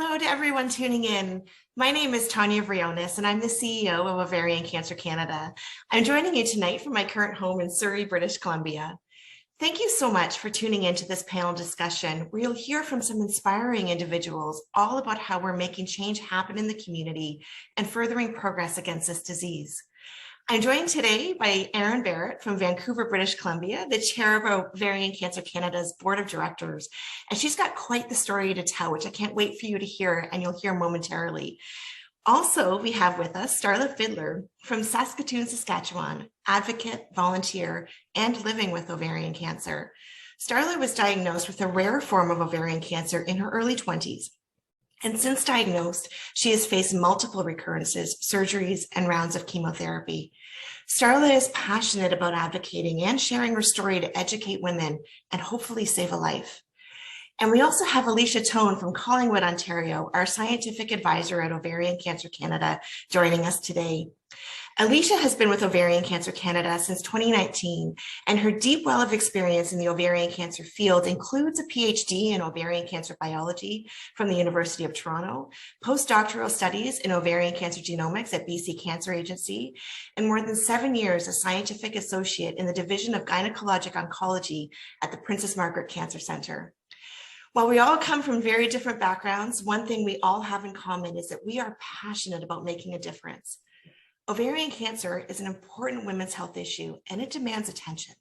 Hello to everyone tuning in. My name is Tania Vrionis, and I'm the CEO of Ovarian Cancer Canada. I'm joining you tonight from my current home in Surrey, British Columbia. Thank you so much for tuning into this panel discussion where you'll hear from some inspiring individuals all about how we're making change happen in the community and furthering progress against this disease. I'm joined today by Erin Barrett from Vancouver, British Columbia, the chair of Ovarian Cancer Canada's board of directors. And she's got quite the story to tell, which I can't wait for you to hear, and you'll hear momentarily. Also, we have with us Starla Fiddler from Saskatoon, Saskatchewan, advocate, volunteer, and living with ovarian cancer. Starla was diagnosed with a rare form of ovarian cancer in her early 20s. And since diagnosed, she has faced multiple recurrences, surgeries, and rounds of chemotherapy. Starla is passionate about advocating and sharing her story to educate women and hopefully save a life. And we also have Alicia from Collingwood, Ontario, our scientific advisor at Ovarian Cancer Canada, joining us today. Alicia has been with Ovarian Cancer Canada since 2019, and her deep well of experience in the ovarian cancer field includes a PhD in ovarian cancer biology from the University of Toronto, postdoctoral studies in ovarian cancer genomics at BC Cancer Agency, and more than 7 years as scientific associate in the Division of Gynecologic Oncology at the Princess Margaret Cancer Centre. While we all come from very different backgrounds, one thing we all have in common is that we are passionate about making a difference. Ovarian cancer is an important women's health issue, and it demands attention.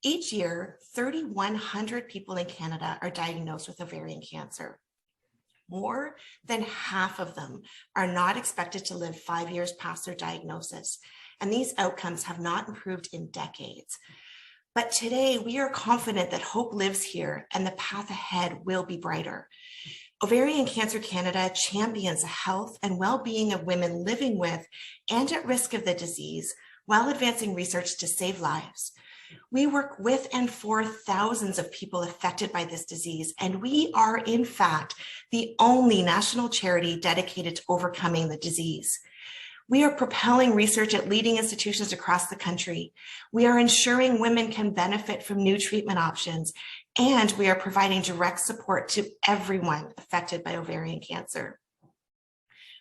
Each year, 3,100 people in Canada are diagnosed with ovarian cancer. More than half of them are not expected to live 5 years past their diagnosis, and these outcomes have not improved in decades. But today, we are confident that hope lives here and the path ahead will be brighter. Ovarian Cancer Canada champions the health and well-being of women living with and at risk of the disease while advancing research to save lives. We work with and for thousands of people affected by this disease, and we are, in fact, the only national charity dedicated to overcoming the disease. We are propelling research at leading institutions across the country. We are ensuring women can benefit from new treatment options, and we are providing direct support to everyone affected by ovarian cancer.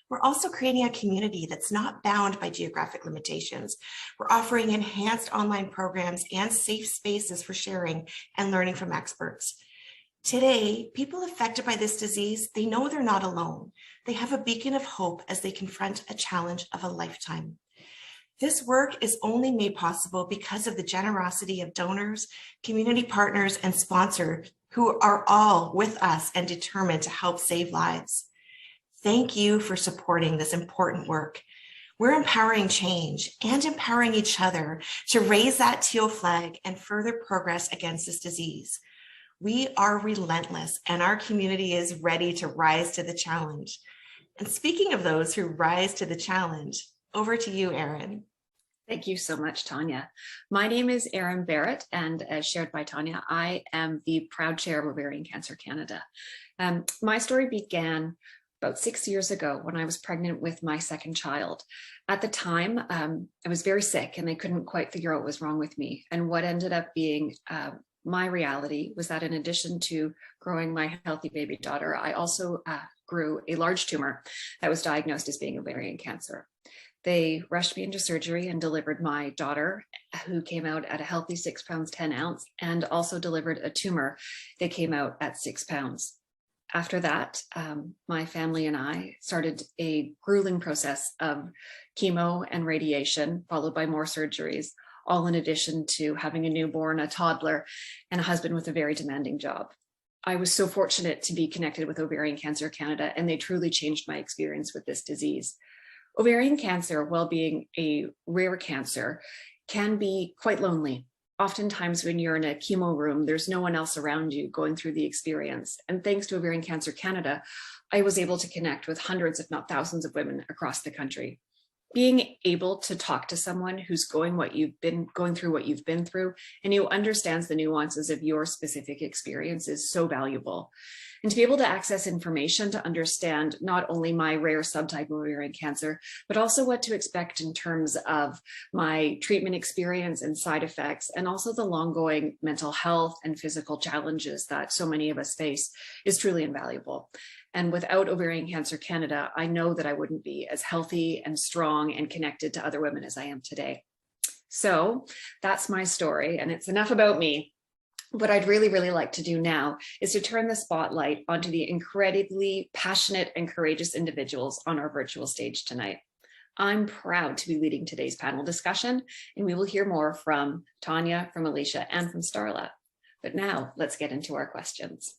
We're also creating a community that's not bound by geographic limitations. We're offering enhanced online programs and safe spaces for sharing and learning from experts. Today, people affected by this disease, they know they're not alone. They have a beacon of hope as they confront a challenge of a lifetime. This work is only made possible because of the generosity of donors, community partners, and sponsors who are all with us and determined to help save lives. Thank you for supporting this important work. We're empowering change and empowering each other to raise that teal flag and further progress against this disease. We are relentless, and our community is ready to rise to the challenge. And speaking of those who rise to the challenge, over to you, Erin. Thank you so much, Tania. My name is Erin Barrett, and as shared by Tania, I am the proud chair of Ovarian Cancer Canada. My story began about 6 years ago when I was pregnant with my second child. At the time, I was very sick and they couldn't quite figure out what was wrong with me. And what ended up being my reality was that in addition to growing my healthy baby daughter, I also grew a large tumor that was diagnosed as being ovarian cancer. They rushed me into surgery and delivered my daughter, who came out at a healthy 6 pounds, 10 ounce, and also delivered a tumor that came out at 6 pounds. After that, my family and I started a grueling process of chemo and radiation, followed by more surgeries, all in addition to having a newborn, a toddler, and a husband with a very demanding job. I was so fortunate to be connected with Ovarian Cancer Canada, and they truly changed my experience with this disease. Ovarian cancer, while being a rare cancer, can be quite lonely. Oftentimes when you're in a chemo room, there's no one else around you going through the experience. And thanks to Ovarian Cancer Canada, I was able to connect with hundreds, if not thousands of women across the country. Being able to talk to someone who's going through what you've been through and who understands the nuances of your specific experience is so valuable. And to be able to access information to understand not only my rare subtype of ovarian cancer, but also what to expect in terms of my treatment experience and side effects, and also the long-going mental health and physical challenges that so many of us face is truly invaluable. And without Ovarian Cancer Canada, I know that I wouldn't be as healthy and strong and connected to other women as I am today. So that's my story, and it's enough about me. What I'd really, really like to do now is to turn the spotlight onto the incredibly passionate and courageous individuals on our virtual stage tonight. I'm proud to be leading today's panel discussion, and we will hear more from Tania, from Alicia, and from Starla. But now let's get into our questions.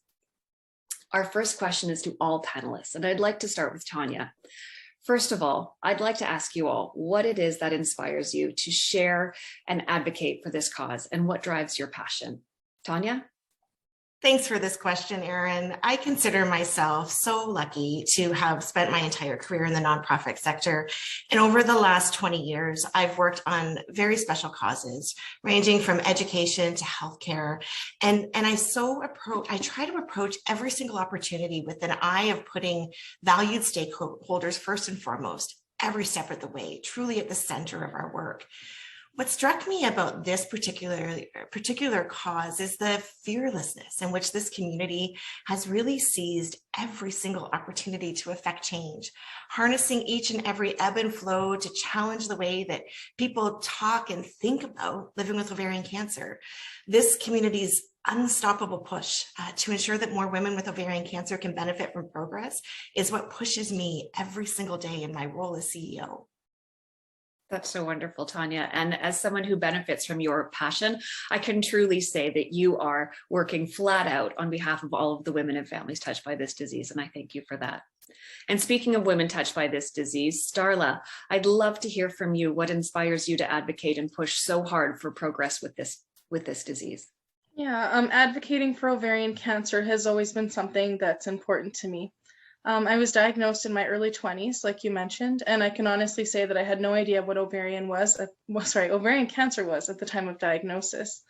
Our first question is to all panelists, and I'd like to start with Tania. First of all, I'd like to ask you all what it is that inspires you to share and advocate for this cause, and what drives your passion. Tania? Thanks for this question, Erin. I consider myself so lucky to have spent my entire career in the nonprofit sector. And over the last 20 years, I've worked on very special causes, ranging from education to healthcare. And I try to approach every single opportunity with an eye of putting valued stakeholders first and foremost, every step of the way, truly at the center of our work. What struck me about this particular cause is the fearlessness in which this community has really seized every single opportunity to affect change, harnessing each and every ebb and flow to challenge the way that people talk and think about living with ovarian cancer. This community's unstoppable push to ensure that more women with ovarian cancer can benefit from progress is what pushes me every single day in my role as CEO. That's so wonderful, Tania. And as someone who benefits from your passion, I can truly say that you are working flat out on behalf of all of the women and families touched by this disease. And I thank you for that. And speaking of women touched by this disease, Starla, I'd love to hear from you what inspires you to advocate and push so hard for progress with this disease. Yeah, advocating for ovarian cancer has always been something that's important to me. I was diagnosed in my early 20s, like you mentioned, and I can honestly say that I had no idea what ovarian cancer was at the time of diagnosis.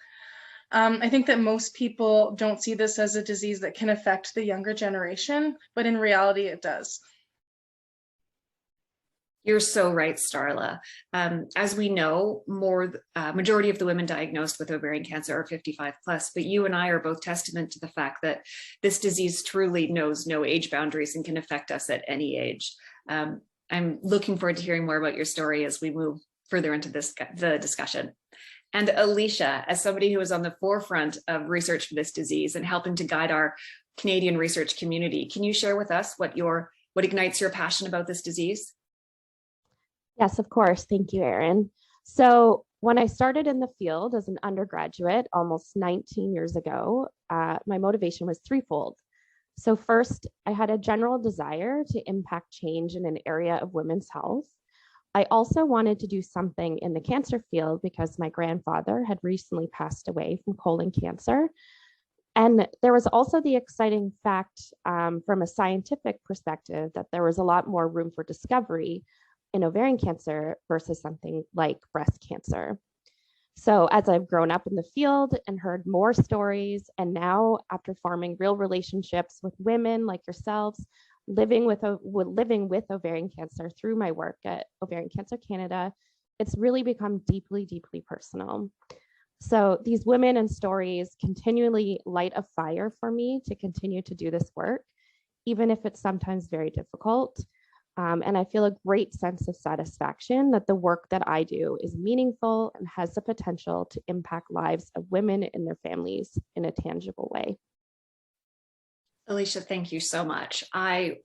I think that most people don't see this as a disease that can affect the younger generation, but in reality, it does. You're so right, Starla. As we know, majority of the women diagnosed with ovarian cancer are 55 plus, but you and I are both testament to the fact that this disease truly knows no age boundaries and can affect us at any age. I'm looking forward to hearing more about your story as we move further into the discussion. And Alicia, as somebody who is on the forefront of research for this disease and helping to guide our Canadian research community, can you share with us what ignites your passion about this disease? Yes, of course. Thank you, Erin. So when I started in the field as an undergraduate almost 19 years ago, my motivation was threefold. So first, I had a general desire to impact change in an area of women's health. I also wanted to do something in the cancer field because my grandfather had recently passed away from colon cancer. And there was also the exciting fact from a scientific perspective that there was a lot more room for discovery in ovarian cancer versus something like breast cancer. So as I've grown up in the field and heard more stories, and now after forming real relationships with women like yourselves, living with ovarian cancer through my work at Ovarian Cancer Canada, it's really become deeply, deeply personal. So these women and stories continually light a fire for me to continue to do this work, even if it's sometimes very difficult. And I feel a great sense of satisfaction that the work that I do is meaningful and has the potential to impact lives of women and their families in a tangible way. Alicia, thank you so much. I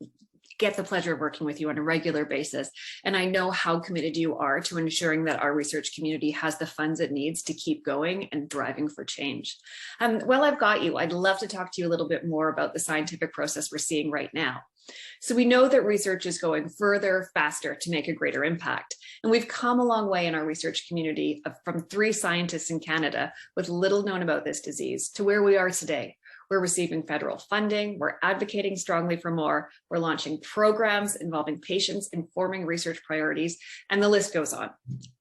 get the pleasure of working with you on a regular basis, and I know how committed you are to ensuring that our research community has the funds it needs to keep going and driving for change. While I've got you, I'd love to talk to you a little bit more about the scientific process we're seeing right now. So we know that research is going further, faster to make a greater impact. And we've come a long way in our research community from 3 scientists in Canada with little known about this disease to where we are today. We're receiving federal funding, we're advocating strongly for more, we're launching programs involving patients, informing research priorities, and the list goes on.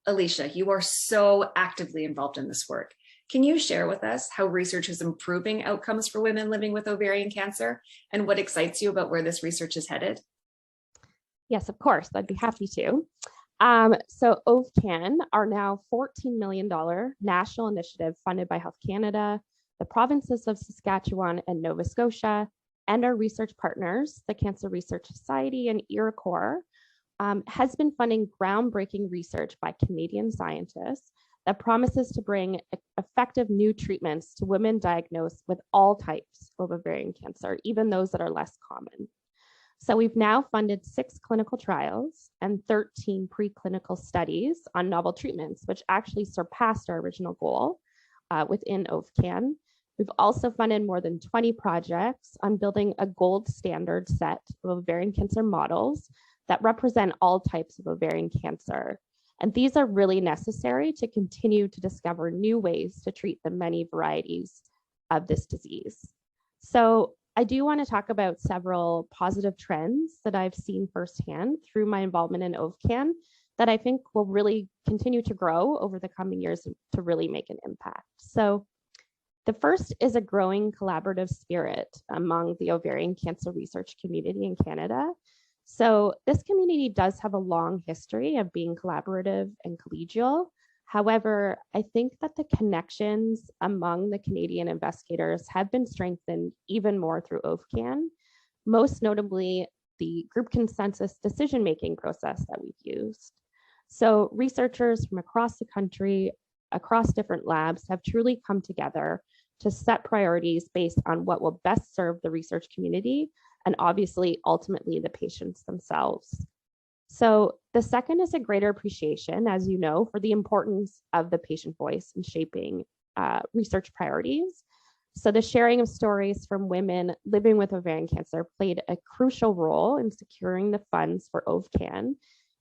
Alicia, you are so actively involved in this work. Can you share with us how research is improving outcomes for women living with ovarian cancer and what excites you about where this research is headed? Yes, of course, I'd be happy to. So OVCAN, our now $14 million national initiative funded by Health Canada, the provinces of Saskatchewan and Nova Scotia, and our research partners, the Cancer Research Society and IRACOR, has been funding groundbreaking research by Canadian scientists that promises to bring effective new treatments to women diagnosed with all types of ovarian cancer, even those that are less common. So we've now funded 6 clinical trials and 13 preclinical studies on novel treatments, which actually surpassed our original goal within OVCAN. We've also funded more than 20 projects on building a gold standard set of ovarian cancer models that represent all types of ovarian cancer. And these are really necessary to continue to discover new ways to treat the many varieties of this disease. So I do want to talk about several positive trends that I've seen firsthand through my involvement in OVCAN that I think will really continue to grow over the coming years to really make an impact. So the first is a growing collaborative spirit among the ovarian cancer research community in Canada. So this community does have a long history of being collaborative and collegial. However, I think that the connections among the Canadian investigators have been strengthened even more through OVCAN, most notably the group consensus decision-making process that we've used. So researchers from across the country, across different labs, have truly come together to set priorities based on what will best serve the research community and obviously ultimately the patients themselves. So the second is a greater appreciation, as you know, for the importance of the patient voice in shaping research priorities. So the sharing of stories from women living with ovarian cancer played a crucial role in securing the funds for OVCAN.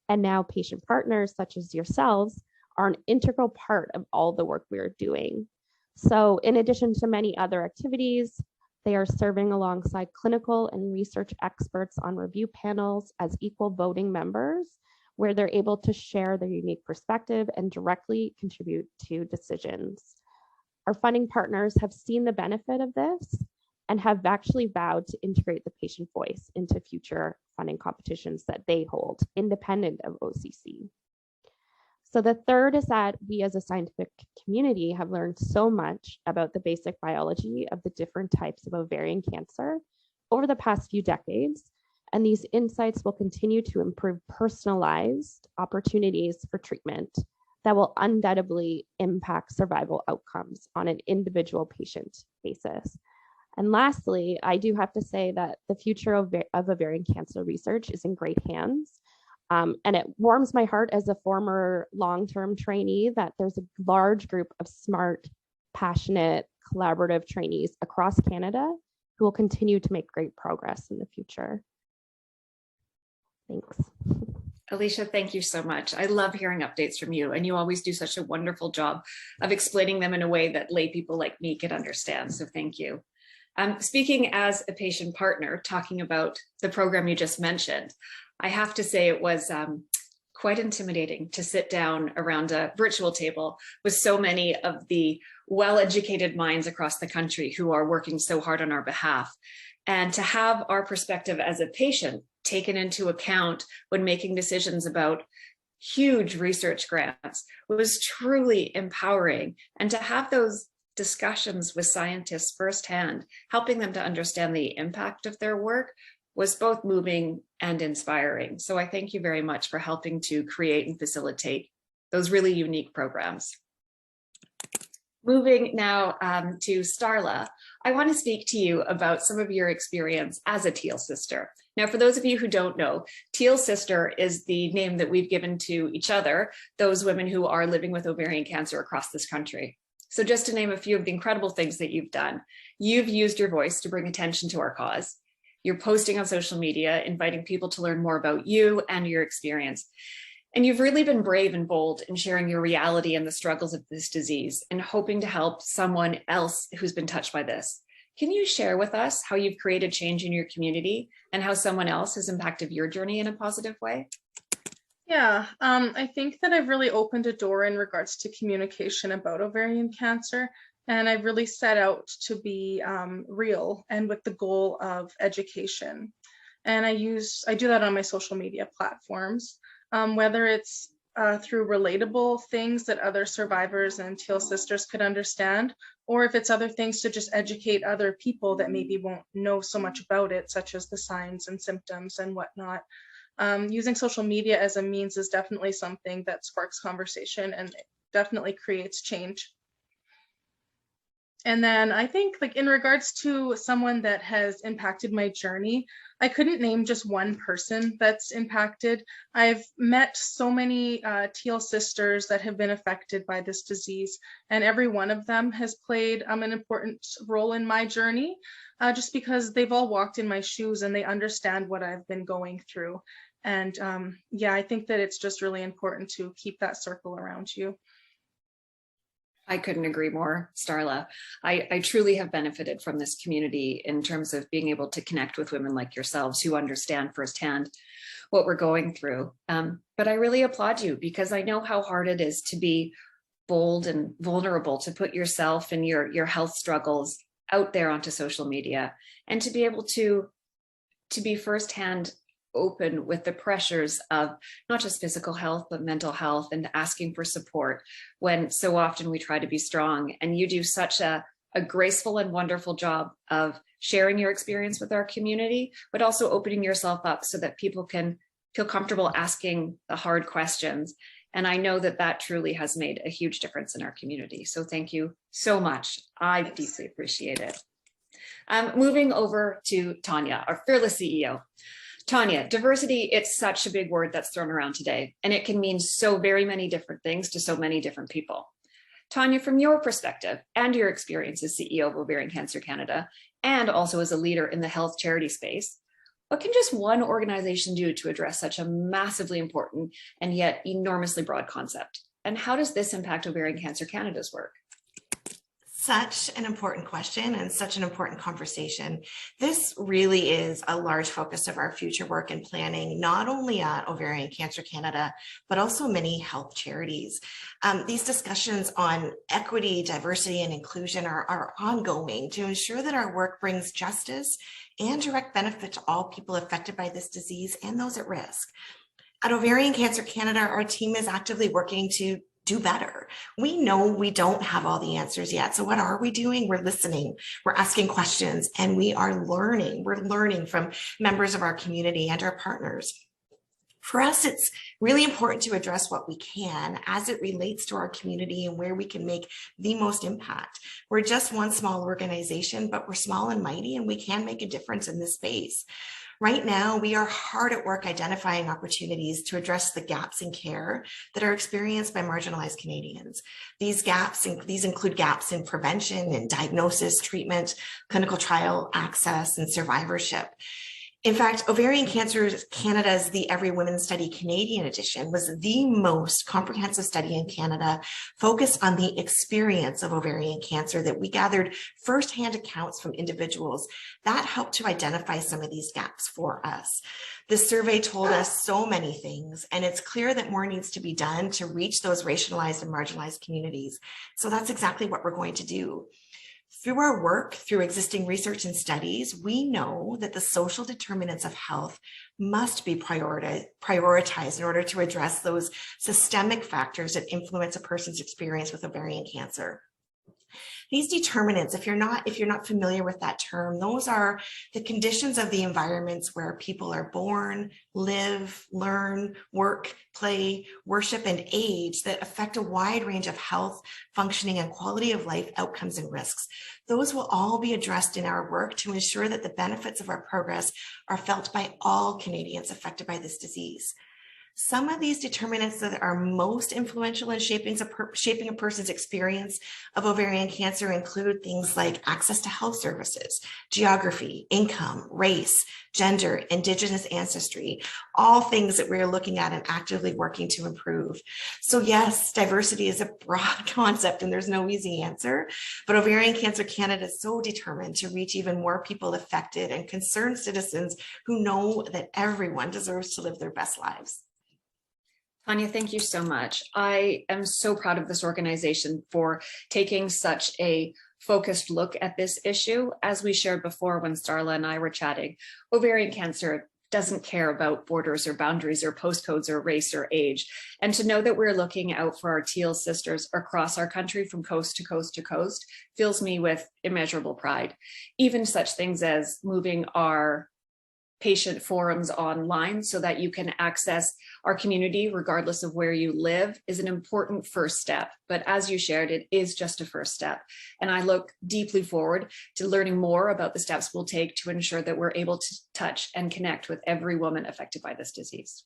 And now patient partners such as yourselves are an integral part of all the work we are doing. So in addition to many other activities, they are serving alongside clinical and research experts on review panels as equal voting members, where they're able to share their unique perspective and directly contribute to decisions. Our funding partners have seen the benefit of this and have actually vowed to integrate the patient voice into future funding competitions that they hold, independent of OCC. So the third is that we as a scientific community have learned so much about the basic biology of the different types of ovarian cancer over the past few decades, and these insights will continue to improve personalized opportunities for treatment that will undoubtedly impact survival outcomes on an individual patient basis. And lastly, I do have to say that the future of ovarian cancer research is in great hands. And it warms my heart as a former long-term trainee that there's a large group of smart, passionate, collaborative trainees across Canada who will continue to make great progress in the future. Thanks. Alicia, thank you so much. I love hearing updates from you, and you always do such a wonderful job of explaining them in a way that lay people like me can understand, so thank you. Speaking as a patient partner, talking about the program you just mentioned, I have to say it was quite intimidating to sit down around a virtual table with so many of the well-educated minds across the country who are working so hard on our behalf. And to have our perspective as a patient taken into account when making decisions about huge research grants was truly empowering. And to have those discussions with scientists firsthand, helping them to understand the impact of their work, was both moving and inspiring. So I thank you very much for helping to create and facilitate those really unique programs. Moving now to Starla, I want to speak to you about some of your experience as a Teal sister. Now, for those of you who don't know, Teal sister is the name that we've given to each other, those women who are living with ovarian cancer across this country. So just to name a few of the incredible things that you've done, you've used your voice to bring attention to our cause. You're posting on social media, inviting people to learn more about you and your experience. And you've really been brave and bold in sharing your reality and the struggles of this disease and hoping to help someone else who's been touched by this. Can you share with us how you've created change in your community and how someone else has impacted your journey in a positive way? Yeah, I think that I've really opened a door in regards to communication about ovarian cancer. And I've really set out to be real and with the goal of education. And I do that on my social media platforms, whether it's through relatable things that other survivors and Teal sisters could understand, or if it's other things to just educate other people that maybe won't know so much about it, such as the signs and symptoms and whatnot. Using social media as a means is definitely something that sparks conversation and definitely creates change. And then I think, like, in regards to someone that has impacted my journey, I couldn't name just one person that's impacted. I've met so many Teal sisters that have been affected by this disease, and every one of them has played an important role in my journey, just because they've all walked in my shoes and they understand what I've been going through. And yeah, I think that it's just really important to keep that circle around you. I couldn't agree more, Starla. I truly have benefited from this community in terms of being able to connect with women like yourselves who understand firsthand what we're going through. But I really applaud you, because I know how hard it is to be bold and vulnerable, to put yourself and your health struggles out there onto social media, and to be able to be firsthand open with the pressures of not just physical health, but mental health, and asking for support when so often we try to be strong. And you do such a graceful and wonderful job of sharing your experience with our community, but also opening yourself up so that people can feel comfortable asking the hard questions. And I know that that truly has made a huge difference in our community. So thank you so much. I deeply appreciate it. Moving over to Tania, our fearless CEO. Tania, diversity, it's such a big word that's thrown around today, and it can mean so very many different things to so many different people. Tania, from your perspective and your experience as CEO of Ovarian Cancer Canada, and also as a leader in the health charity space, what can just one organization do to address such a massively important and yet enormously broad concept? And how does this impact Ovarian Cancer Canada's work? Such an important question and such an important conversation. This really is a large focus of our future work and planning, not only at Ovarian Cancer Canada, but also many health charities. These discussions on equity, diversity, and inclusion are ongoing to ensure that our work brings justice and direct benefit to all people affected by this disease and those at risk. At Ovarian Cancer Canada, our team is actively working to do better. We know we don't have all the answers yet. So what are we doing? We're listening, we're asking questions, and we are learning. We're learning from members of our community and our partners. For us, it's really important to address what we can as it relates to our community and where we can make the most impact. We're just one small organization, but we're small and mighty, and we can make a difference in this space. Right now, we are hard at work identifying opportunities to address the gaps in care that are experienced by marginalized Canadians. These include gaps in prevention and diagnosis, treatment, clinical trial access, and survivorship. In fact, Ovarian Cancer Canada's The Every Woman Study Canadian edition was the most comprehensive study in Canada focused on the experience of ovarian cancer that we gathered firsthand accounts from individuals that helped to identify some of these gaps for us. This survey told us so many things, and it's clear that more needs to be done to reach those racialized and marginalized communities. So that's exactly what we're going to do. Through our work, through existing research and studies, we know that the social determinants of health must be prioritized in order to address those systemic factors that influence a person's experience with ovarian cancer. These determinants, if you're not familiar with that term, those are the conditions of the environments where people are born, live, learn, work, play, worship, and age that affect a wide range of health, functioning, and quality of life outcomes and risks. Those will all be addressed in our work to ensure that the benefits of our progress are felt by all Canadians affected by this disease. Some of these determinants that are most influential in shaping a person's experience of ovarian cancer include things like access to health services, geography, income, race, gender, Indigenous ancestry, all things that we're looking at and actively working to improve. So yes, diversity is a broad concept and there's no easy answer, but Ovarian Cancer Canada is so determined to reach even more people affected and concerned citizens who know that everyone deserves to live their best lives. Tania, thank you so much. I am so proud of this organization for taking such a focused look at this issue. As we shared before when Starla and I were chatting, ovarian cancer doesn't care about borders or boundaries or postcodes or race or age. And to know that we're looking out for our Teal sisters across our country from coast to coast to coast fills me with immeasurable pride. Even such things as moving our patient forums online so that you can access our community regardless of where you live is an important first step. But as you shared, it is just a first step. And I look deeply forward to learning more about the steps we'll take to ensure that we're able to touch and connect with every woman affected by this disease.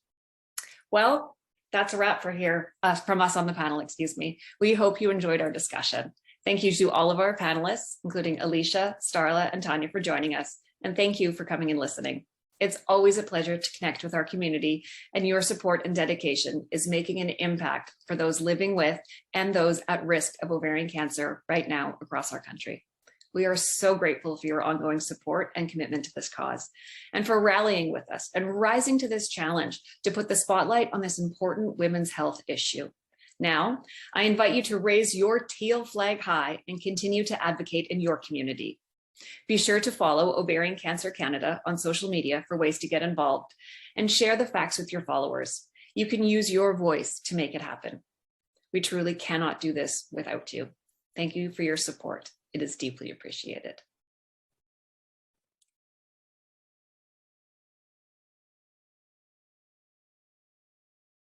Well, that's a wrap from us on the panel, excuse me. We hope you enjoyed our discussion. Thank you to all of our panelists, including Alicia, Starla, and Tania for joining us. And thank you for coming and listening. It's always a pleasure to connect with our community, and your support and dedication is making an impact for those living with and those at risk of ovarian cancer right now across our country. We are so grateful for your ongoing support and commitment to this cause, and for rallying with us and rising to this challenge to put the spotlight on this important women's health issue. Now, I invite you to raise your Teal flag high and continue to advocate in your community. Be sure to follow Ovarian Cancer Canada on social media for ways to get involved, and share the facts with your followers. You can use your voice to make it happen. We truly cannot do this without you. Thank you for your support. It is deeply appreciated.